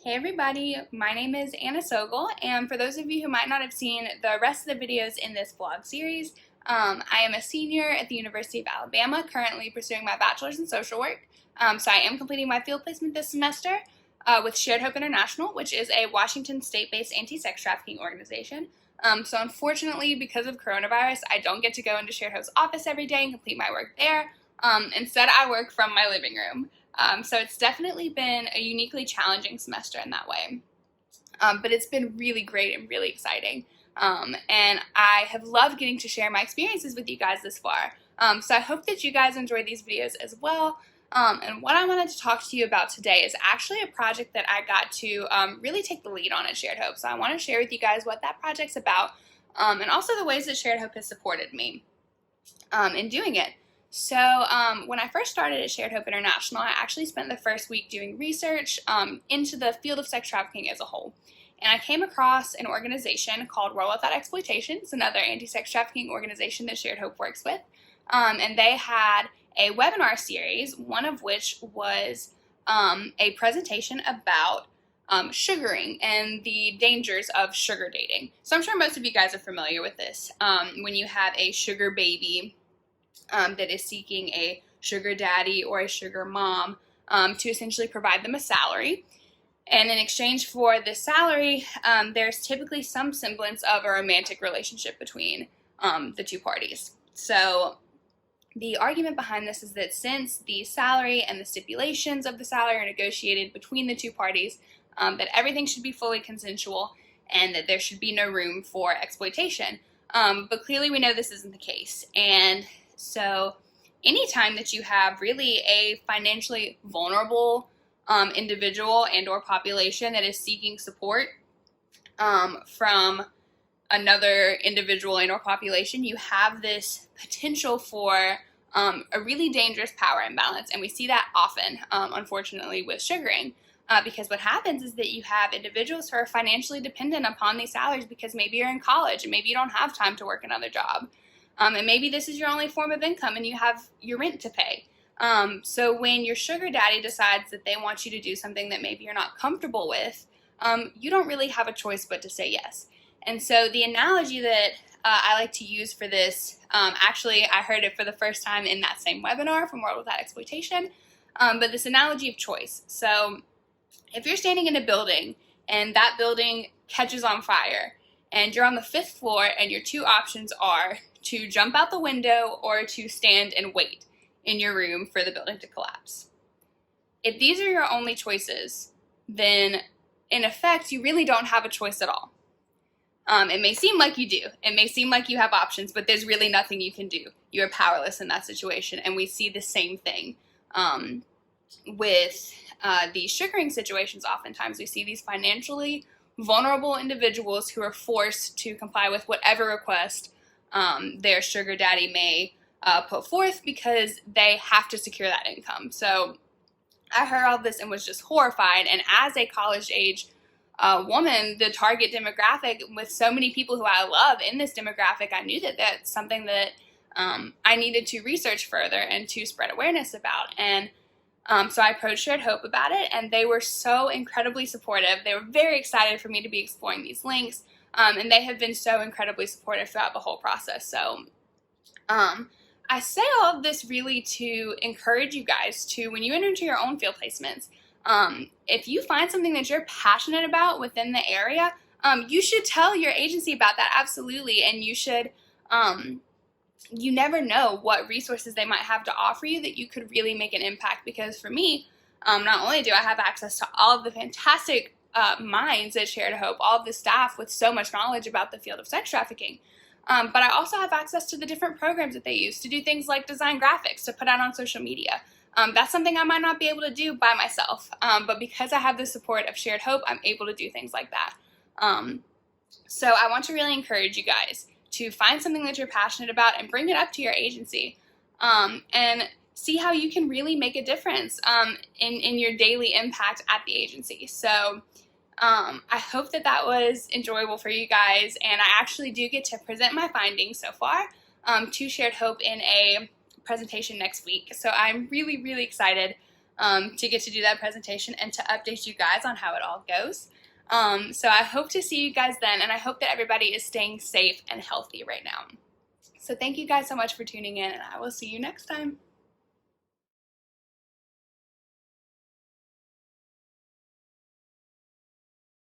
Hey everybody, my name is Anna Sogol, and for those of you who might not have seen the rest of the videos in this vlog series, I am a senior at the University of Alabama, currently pursuing my bachelor's in social work. So I am completing my field placement this semester with Shared Hope International, which is a Washington state-based anti-sex trafficking organization. So unfortunately, because of coronavirus, I don't get to go into Shared Hope's office every day and complete my work there. Instead, I work from my living room. So it's definitely been a uniquely challenging semester in that way. But it's been really great and really exciting. And I have loved getting to share my experiences with you guys this far. So I hope that you guys enjoy these videos as well. And what I wanted to talk to you about today is actually a project that I got to really take the lead on at Shared Hope. So I want to share with you guys what that project's about, and also the ways that Shared Hope has supported me in doing it. So when I first started at Shared Hope International, I actually spent the first week doing research into the field of sex trafficking as a whole. And I came across an organization called World Without Exploitation. It's another anti-sex trafficking organization that Shared Hope works with. And they had a webinar series, one of which was a presentation about sugaring and the dangers of sugar dating. So I'm sure most of you guys are familiar with this. When you have a sugar baby that is seeking a sugar daddy or a sugar mom to essentially provide them a salary. And in exchange for this salary, there's typically some semblance of a romantic relationship between the two parties. So the argument behind this is that since the salary and the stipulations of the salary are negotiated between the two parties, that everything should be fully consensual and that there should be no room for exploitation. But clearly we know this isn't the case. And so anytime that you have really a financially vulnerable individual and or population that is seeking support from another individual and or population, you have this potential for a really dangerous power imbalance. And we see that often, unfortunately, with sugaring. Because what happens is that you have individuals who are financially dependent upon these salaries because maybe you're in college and maybe you don't have time to work another job. And maybe this is your only form of income and you have your rent to pay. So when your sugar daddy decides that they want you to do something that maybe you're not comfortable with, you don't really have a choice but to say yes. And so the analogy that I like to use for this, actually I heard it for the first time in that same webinar from World Without Exploitation, but this analogy of choice. So if you're standing in a building and that building catches on fire and you're on the 5th floor and your two options are to jump out the window or to stand and wait in your room for the building to collapse. If these are your only choices, then in effect, you really don't have a choice at all. It may seem like you do. It may seem like you have options, but there's really nothing you can do. You're powerless in that situation. And we see the same thing with these sugaring situations. Oftentimes we see these financially vulnerable individuals who are forced to comply with whatever request their sugar daddy may put forth because they have to secure that income. So I heard all this and was just horrified. And as a college-age woman, the target demographic with so many people who I love in this demographic, I knew that that's something that I needed to research further and to spread awareness about. And so I approached Shared Hope about it, and they were so incredibly supportive. They were very excited for me to be exploring these links. And they have been so incredibly supportive throughout the whole process. So I say all of this really to encourage you guys to, when you enter into your own field placements, if you find something that you're passionate about within the area, you should tell your agency about that, absolutely. And you should, you never know what resources they might have to offer you that you could really make an impact. Because for me, not only do I have access to all of the fantastic minds at Shared Hope, all of the staff with so much knowledge about the field of sex trafficking, but I also have access to the different programs that they use to do things like design graphics to put out on social media. That's something I might not be able to do by myself, but because I have the support of Shared Hope, I'm able to do things like that. So I want to really encourage you guys to find something that you're passionate about and bring it up to your agency, and see how you can really make a difference in your daily impact at the agency. So I hope that that was enjoyable for you guys, and I actually do get to present my findings so far to Shared Hope in a presentation next week. So I'm really, really excited to get to do that presentation and to update you guys on how it all goes. So I hope to see you guys then, and I hope that everybody is staying safe and healthy right now. So thank you guys so much for tuning in, and I will see you next time.